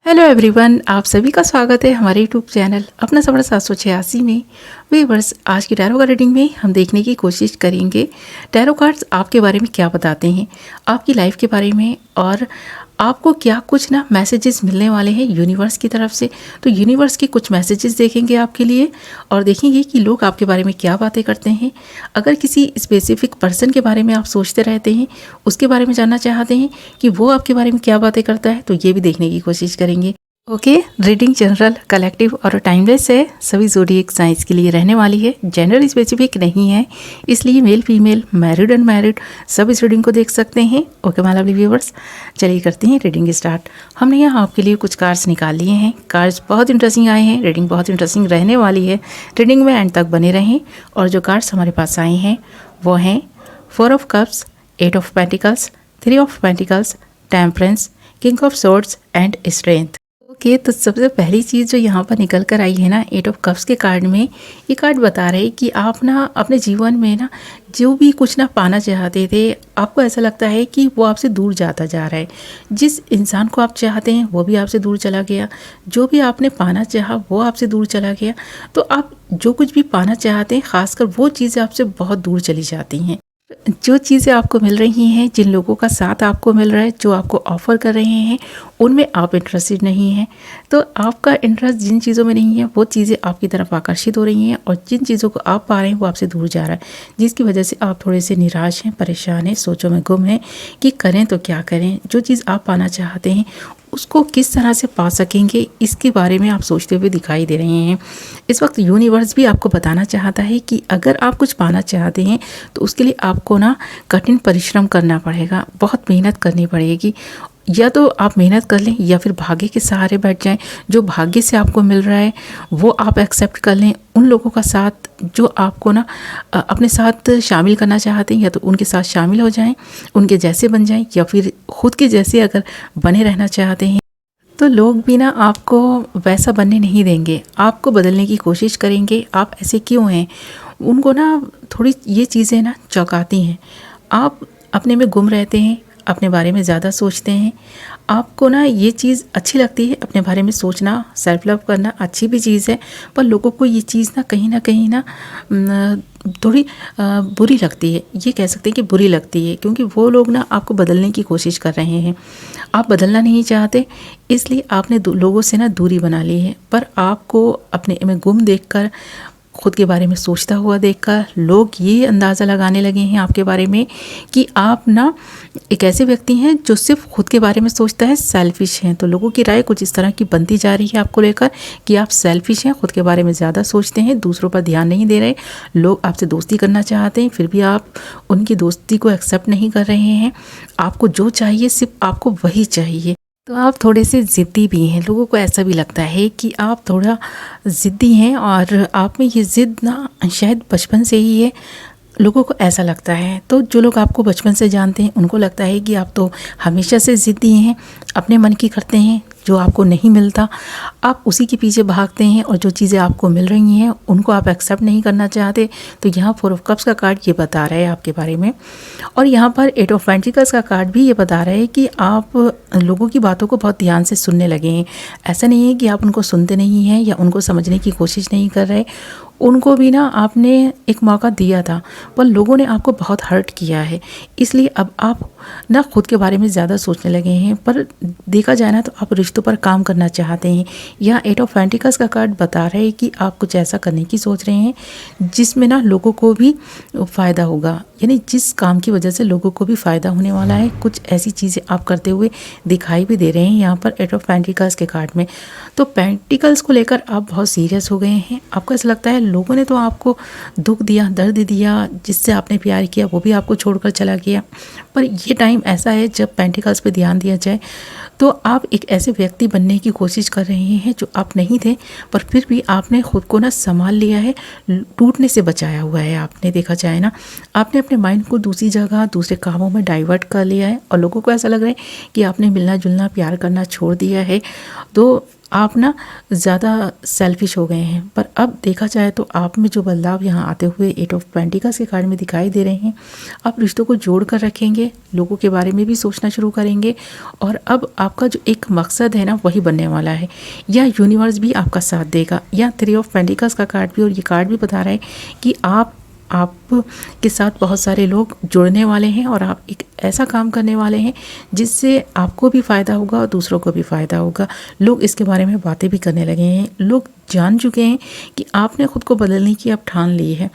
Hello everyone, आप सभी का स्वागत है हमारे यूट्यूब चैनल अपना सफर 786 में। व्यूअर्स, आज की टैरो कार्ड रीडिंग में हम देखने की कोशिश करेंगे टैरो कार्ड्स आपके बारे में क्या बताते हैं, आपकी लाइफ के बारे में, और आपको क्या कुछ मैसेजेस मिलने वाले हैं यूनिवर्स की तरफ से। तो यूनिवर्स के कुछ मैसेजेस देखेंगे आपके लिए और देखेंगे कि लोग आपके बारे में क्या बातें करते हैं। अगर किसी स्पेसिफिक पर्सन के बारे में आप सोचते रहते हैं, उसके बारे में जानना चाहते हैं कि वो आपके बारे में क्या बातें करता है, तो ये भी देखने की कोशिश करेंगे। ओके, रीडिंग जनरल, कलेक्टिव और टाइमलेस है, सभी ज़ोडिएक साइंस के लिए रहने वाली है, जेंडर स्पेसिफिक नहीं है, इसलिए मेल फीमेल, मैरिड अनमैरिड सब इस रीडिंग को देख सकते हैं। ओके माय लवली व्यूअर्स, चलिए करते हैं रीडिंग स्टार्ट। हमने यहाँ आपके लिए कुछ कार्ड्स निकाल लिए हैं। कार्ड्स बहुत इंटरेस्टिंग आए हैं, रीडिंग बहुत इंटरेस्टिंग रहने वाली है, रीडिंग में एंड तक बने रहें। और जो कार्ड्स हमारे पास आए हैं वो हैं 4 of cups, 8 of pentacles, 3 of pentacles, temperance, king of swords and strength. Okay, तो सबसे पहली चीज़ जो यहाँ पर निकल कर आई है 8 ऑफ कप्स के कार्ड में, ये कार्ड बता रहे हैं कि आप अपने जीवन में जो भी कुछ पाना चाहते थे, आपको ऐसा लगता है कि वो आपसे दूर जाता जा रहा है। जिस इंसान को आप चाहते हैं वो भी आपसे दूर चला गया, जो भी आपने पाना चाहा वो आपसे दूर चला गया। तो आप जो कुछ भी पाना चाहते हैं, ख़ासकर वो चीज़ें आपसे बहुत दूर चली जाती हैं। जो चीज़ें आपको मिल रही हैं, जिन लोगों का साथ आपको मिल रहा है, जो आपको ऑफ़र कर रहे हैं, उनमें आप इंटरेस्टेड नहीं हैं। तो आपका इंटरेस्ट जिन चीज़ों में नहीं है, वो चीज़ें आपकी तरफ आकर्षित हो रही हैं, और जिन चीज़ों को आप पा रहे हैं वो आपसे दूर जा रहा है, जिसकी वजह से आप थोड़े से निराश हैं, परेशान हैं, सोचों में गुम हैं कि करें तो क्या करें। जो चीज़ आप पाना चाहते हैं उसको किस तरह से पा सकेंगे, इसके बारे में आप सोचते हुए दिखाई दे रहे हैं। इस वक्त यूनिवर्स भी आपको बताना चाहता है कि अगर आप कुछ पाना चाहते हैं तो उसके लिए आपको कठिन परिश्रम करना पड़ेगा, बहुत मेहनत करनी पड़ेगी। या तो आप मेहनत कर लें या फिर भाग्य के सहारे बैठ जाएं। जो भाग्य से आपको मिल रहा है वो आप एक्सेप्ट कर लें। उन लोगों का साथ जो आपको अपने साथ शामिल करना चाहते हैं, या तो उनके साथ शामिल हो जाएं, उनके जैसे बन जाएं, या फिर खुद के जैसे अगर बने रहना चाहते हैं तो लोग भी आपको वैसा बनने नहीं देंगे, आपको बदलने की कोशिश करेंगे। आप ऐसे क्यों हैं, उनको थोड़ी ये चीज़ें चौंकाती हैं। आप अपने में गुम रहते हैं, अपने बारे में ज़्यादा सोचते हैं। आपको ये चीज़ अच्छी लगती है, अपने बारे में सोचना, सेल्फ लव करना अच्छी भी चीज़ है, पर लोगों को ये चीज़ कहीं ना कहीं थोड़ी बुरी लगती है। ये कह सकते हैं कि बुरी लगती है, क्योंकि वो लोग आपको बदलने की कोशिश कर रहे हैं। आप बदलना नहीं चाहते, इसलिए आपने लोगों से दूरी बना ली है। पर आपको अपने में गुम देखकर, खुद के बारे में सोचता हुआ देखकर लोग ये अंदाज़ा लगाने लगे हैं आपके बारे में कि आप एक ऐसे व्यक्ति हैं जो सिर्फ खुद के बारे में सोचता है, सेल्फिश हैं। तो लोगों की राय कुछ इस तरह की बनती जा रही है आपको लेकर कि आप सेल्फिश हैं, खुद के बारे में ज़्यादा सोचते हैं, दूसरों पर ध्यान नहीं दे रहे। लोग आपसे दोस्ती करना चाहते हैं, फिर भी आप उनकी दोस्ती को एक्सेप्ट नहीं कर रहे हैं। आपको जो चाहिए सिर्फ आपको वही चाहिए। तो आप थोड़े से ज़िद्दी भी हैं, लोगों को ऐसा भी लगता है कि आप थोड़ा ज़िद्दी हैं, और आप में ये ज़िद शायद बचपन से ही है, लोगों को ऐसा लगता है। तो जो लोग आपको बचपन से जानते हैं उनको लगता है कि आप तो हमेशा से ज़िद्दी हैं, अपने मन की करते हैं, जो आपको नहीं मिलता आप उसी के पीछे भागते हैं, और जो चीज़ें आपको मिल रही हैं उनको आप एक्सेप्ट नहीं करना चाहते। तो यहाँ 4 ऑफ कप्स का कार्ड ये बता रहा है आपके बारे में, और यहाँ पर 8 ऑफ पेंटिकल्स का कार्ड भी ये बता रहा है कि आप लोगों की बातों को बहुत ध्यान से सुनने लगे हैं। ऐसा नहीं है कि आप उनको सुनते नहीं हैं या उनको समझने की कोशिश नहीं कर रहे। उनको भी आपने एक मौका दिया था, पर लोगों ने आपको बहुत हर्ट किया है, इसलिए अब आप खुद के बारे में ज़्यादा सोचने लगे हैं। पर देखा जाए तो आप रिश्तों पर काम करना चाहते हैं। यहाँ 8 ऑफ पेंटिकल्स का कार्ड बता रहा है कि आप कुछ ऐसा करने की सोच रहे हैं जिसमें लोगों को भी फ़ायदा होगा, यानी जिस काम की वजह से लोगों को भी फ़ायदा होने वाला है। कुछ ऐसी चीज़ें आप करते हुए दिखाई भी दे रहे हैं यहाँ पर 8 ऑफ पेंटिकल्स के कार्ड में। तो पेंटिकल्स को लेकर आप बहुत सीरियस हो गए हैं। आपको ऐसा लगता है लोगों ने तो आपको दुख दिया, दर्द दिया, जिससे आपने प्यार किया वो भी आपको छोड़कर चला गया। पर ये टाइम ऐसा है जब पेंटिकल्स पे ध्यान दिया जाए तो आप एक ऐसे व्यक्ति बनने की कोशिश कर रहे हैं जो आप नहीं थे, पर फिर भी आपने खुद को संभाल लिया है, टूटने से बचाया हुआ है। आपने देखा जाए आपने अपने माइंड को दूसरी जगह, दूसरे कामों में डाइवर्ट कर लिया है, और लोगों को ऐसा लग रहा है कि आपने मिलना जुलना, प्यार करना छोड़ दिया है। तो आप ना ज़्यादा सेल्फिश हो गए हैं। पर अब देखा जाए तो आप में जो बदलाव यहाँ आते हुए 8 ऑफ पेंटिकल्स के कार्ड में दिखाई दे रहे हैं, आप रिश्तों को जोड़ कर रखेंगे, लोगों के बारे में भी सोचना शुरू करेंगे और अब आपका जो एक मकसद है ना वही बनने वाला है, या यूनिवर्स भी आपका साथ देगा। या 3 ऑफ पेंटिकल्स का कार्ड भी, और ये कार्ड भी बता रहा है कि आप के साथ बहुत सारे लोग जुड़ने वाले हैं और आप एक ऐसा काम करने वाले हैं जिससे आपको भी फ़ायदा होगा और दूसरों को भी फ़ायदा होगा। लोग इसके बारे में बातें भी करने लगे हैं, लोग जान चुके हैं कि आपने खुद को बदलने की अब ठान ली है,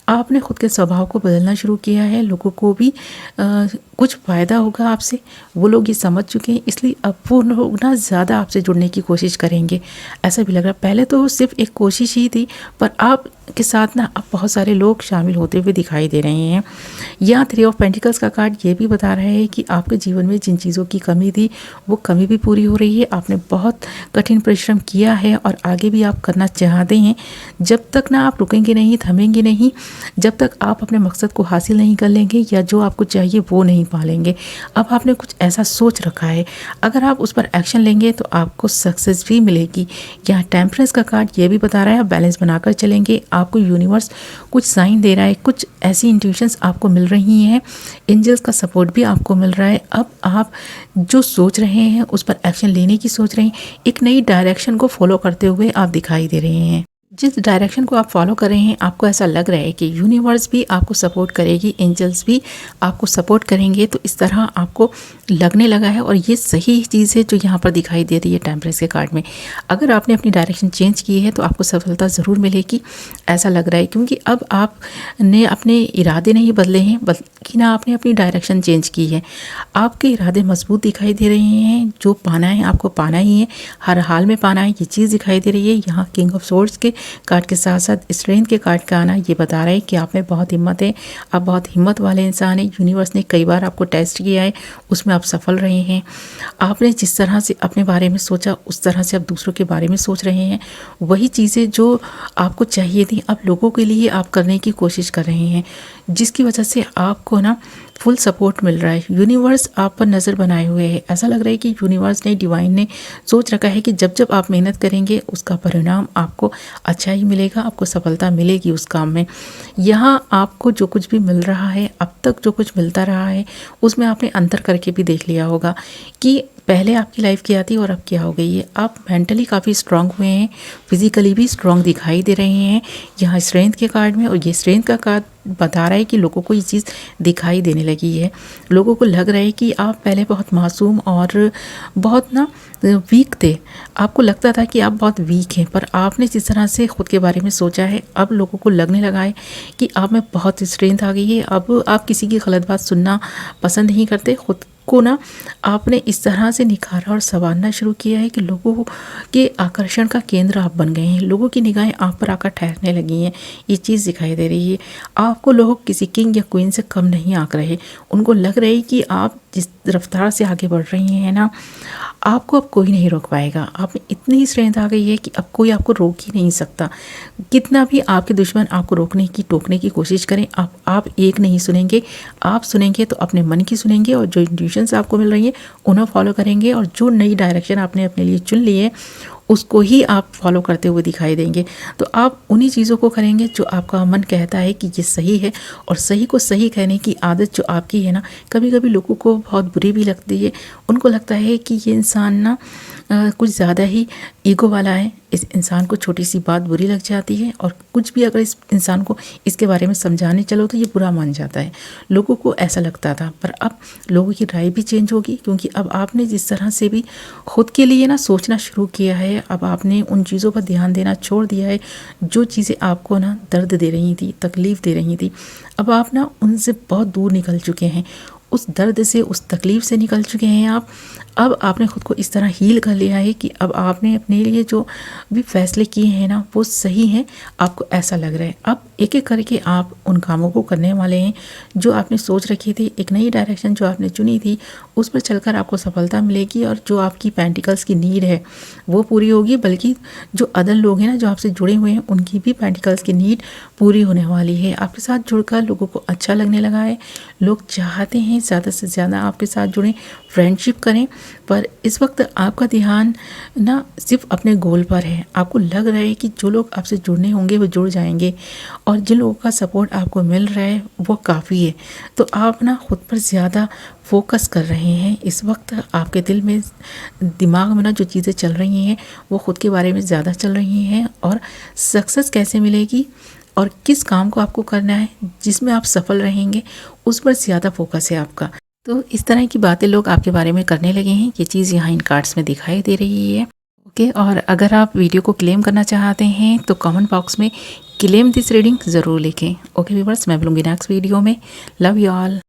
आपने खुद के स्वभाव को बदलना शुरू किया है। लोगों को भी कुछ फ़ायदा होगा आपसे, वो लोग ये समझ चुके हैं, इसलिए अब वो लोग ना ज़्यादा आपसे जुड़ने की कोशिश करेंगे, ऐसा भी लग रहा है। पहले तो सिर्फ एक कोशिश ही थी, पर आप के साथ ना अब बहुत सारे लोग शामिल होते हुए दिखाई दे रहे हैं। यहाँ 3 ऑफ पेंटिकल्स का कार्ड ये भी बता रहा है कि आपके जीवन में जिन चीज़ों की कमी थी वो कमी भी पूरी हो रही है। आपने बहुत कठिन परिश्रम किया है और आगे भी आप करना चाहते हैं। जब तक ना आप रुकेंगे नहीं, थमेंगे नहीं, जब तक आप अपने मकसद को हासिल नहीं कर लेंगे या जो आपको चाहिए वो नहीं पा लेंगे। अब आपने कुछ ऐसा सोच रखा है, अगर आप उस पर एक्शन लेंगे तो आपको सक्सेस भी मिलेगी। यहाँ टेम्परेंस का कार्ड ये भी बता रहा है आप बैलेंस बनाकर चलेंगे। आपको यूनिवर्स कुछ साइन दे रहा है, कुछ ऐसी इंट्यूशंस आपको मिल रही हैं, एंजल्स का सपोर्ट भी आपको मिल रहा है। अब आप जो सोच रहे हैं उस पर एक्शन लेने की सोच रहे हैं, एक नई डायरेक्शन को फॉलो करते हुए आप दिखाई दे रहे हैं। जिस डायरेक्शन को आप फॉलो कर रहे हैं आपको ऐसा लग रहा है कि यूनिवर्स भी आपको सपोर्ट करेगी, एंजल्स भी आपको सपोर्ट करेंगे, तो इस तरह आपको लगने लगा है और ये सही चीज़ है जो यहाँ पर दिखाई दे रही है टेम्परेंस के कार्ड में। अगर आपने अपनी डायरेक्शन चेंज की है तो आपको सफलता ज़रूर मिलेगी, ऐसा लग रहा है, क्योंकि अब आपने अपने इरादे नहीं बदले हैं बल्कि ना आपने अपनी डायरेक्शन चेंज की है। आपके इरादे मजबूत दिखाई दे रहे हैं, जो पाना है आपको पाना ही है, हर हाल में पाना है, ये चीज़ दिखाई दे रही है। यहाँ किंग ऑफ सोर्ड्स के कार्ड के साथ साथ स्ट्रेंथ के कार्ड का आना ये बता रहा है कि आप में बहुत हिम्मत है, आप बहुत हिम्मत वाले इंसान हैं। यूनिवर्स ने कई बार आपको टेस्ट किया है, उसमें आप सफल रहे हैं। आपने जिस तरह से अपने बारे में सोचा उस तरह से आप दूसरों के बारे में सोच रहे हैं, वही चीज़ें जो आपको चाहिए थी अब लोगों के लिए आप करने की कोशिश कर रहे हैं, जिसकी वजह से आपको ना फुल सपोर्ट मिल रहा है। यूनिवर्स आप पर नज़र बनाए हुए है, ऐसा लग रहा है कि यूनिवर्स ने, डिवाइन ने सोच रखा है कि जब जब आप मेहनत करेंगे उसका परिणाम आपको अच्छा ही मिलेगा, आपको सफलता मिलेगी उस काम में। यहाँ आपको जो कुछ भी मिल रहा है, अब तक जो कुछ मिलता रहा है, उसमें आपने अंतर करके भी देख लिया होगा कि पहले आपकी लाइफ क्या थी और अब क्या हो गई है। आप मेंटली काफ़ी स्ट्रांग हुए हैं, फिजिकली भी स्ट्रांग दिखाई दे रहे हैं यहाँ स्ट्रेंथ के कार्ड में। और ये स्ट्रेंथ का कार्ड बता रहा है कि लोगों को ये चीज़ दिखाई देने लगी है, लोगों को लग रहा है कि आप पहले बहुत मासूम और बहुत ना वीक थे, आपको लगता था कि आप बहुत वीक हैं, पर आपने जिस तरह से खुद के बारे में सोचा है अब लोगों को लगने लगा है कि आप में बहुत स्ट्रेंथ आ गई है। अब आप किसी की गलत बात सुनना पसंद नहीं करते, खुद को ना आपने इस तरह से निखारा और संवारना शुरू किया है कि लोगों के आकर्षण का केंद्र आप बन गए हैं, लोगों की निगाहें आप पर आकर ठहरने लगी हैं, ये चीज़ दिखाई दे रही है। आपको लोग किसी किंग या क्वीन से कम नहीं आंक रहे, उनको लग रहा है कि आप जिस रफ्तार से आगे बढ़ रही हैं ना, आपको अब कोई नहीं रोक पाएगा। आप में इतनी ही स्ट्रेंथ आ गई है कि अब कोई आपको रोक ही नहीं सकता। कितना भी आपके दुश्मन आपको रोकने की, टोकने की कोशिश करें, आप एक नहीं सुनेंगे। आप सुनेंगे तो अपने मन की सुनेंगे और जो इंट्यूशंस आपको मिल रही हैं उन्हें फॉलो करेंगे, और जो नई डायरेक्शन आपने अपने लिए चुन ली है उसको ही आप फॉलो करते हुए दिखाई देंगे। तो आप उन्हीं चीज़ों को करेंगे जो आपका मन कहता है कि ये सही है, और सही को सही कहने की आदत जो आपकी है ना, कभी कभी लोगों को बहुत बुरी भी लगती है। उनको लगता है कि ये इंसान ना कुछ ज़्यादा ही ईगो वाला है, इस इंसान को छोटी सी बात बुरी लग जाती है, और कुछ भी अगर इस इंसान को इसके बारे में समझाने चलो तो ये बुरा मान जाता है। लोगों को ऐसा लगता था, पर अब लोगों की राय भी चेंज होगी, क्योंकि अब आपने जिस तरह से भी खुद के लिए ना सोचना शुरू किया है, अब आपने उन चीज़ों पर ध्यान देना छोड़ दिया है जो चीज़ें आपको ना दर्द दे रही थी, तकलीफ़ दे रही थी। अब आप ना उनसे बहुत दूर निकल चुके हैं, उस दर्द से, उस तकलीफ़ से निकल चुके हैं आप। अब आपने ख़ुद को इस तरह हील कर लिया है कि अब आपने अपने लिए जो भी फैसले किए हैं ना वो सही हैं, आपको ऐसा लग रहा है। अब एक एक करके आप उन कामों को करने वाले हैं जो आपने सोच रखी थी, एक नई डायरेक्शन जो आपने चुनी थी उस पर चलकर आपको सफलता मिलेगी, और जो आपकी पेंटिकल्स की नीड है वो पूरी होगी, बल्कि जो अदर लोग हैं ना जो आपसे जुड़े हुए हैं उनकी भी पेंटिकल्स की नीड पूरी होने वाली है। आपके साथ जुड़कर लोगों को अच्छा लगने लगा है, लोग चाहते हैं ज़्यादा से ज़्यादा आपके साथ जुड़ें, फ्रेंडशिप करें, पर इस वक्त आपका ध्यान ना सिर्फ अपने गोल पर है। आपको लग रहा है कि जो लोग आपसे जुड़ने होंगे वो जुड़ जाएंगे और जिन लोगों का सपोर्ट आपको मिल रहा है वो काफ़ी है। तो आप ना खुद पर ज़्यादा फोकस कर रहे हैं। इस वक्त आपके दिल में, दिमाग में ना जो चीज़ें चल रही हैं वो खुद के बारे में ज़्यादा चल रही हैं, और सक्सेस कैसे मिलेगी और किस काम को आपको करना है जिसमें आप सफल रहेंगे, उस पर ज़्यादा फोकस है आपका। तो इस तरह की बातें लोग आपके बारे में करने लगे हैं। ये चीज़ यहाँ इन कार्ड्स में दिखाई दे रही है। ओके, और अगर आप वीडियो को क्लेम करना चाहते हैं तो कमेंट बॉक्स में क्लेम दिस रीडिंग ज़रूर लिखें। ओके व्यूअर्स, मैं मिलूंगी नेक्स्ट वीडियो में। Love you all.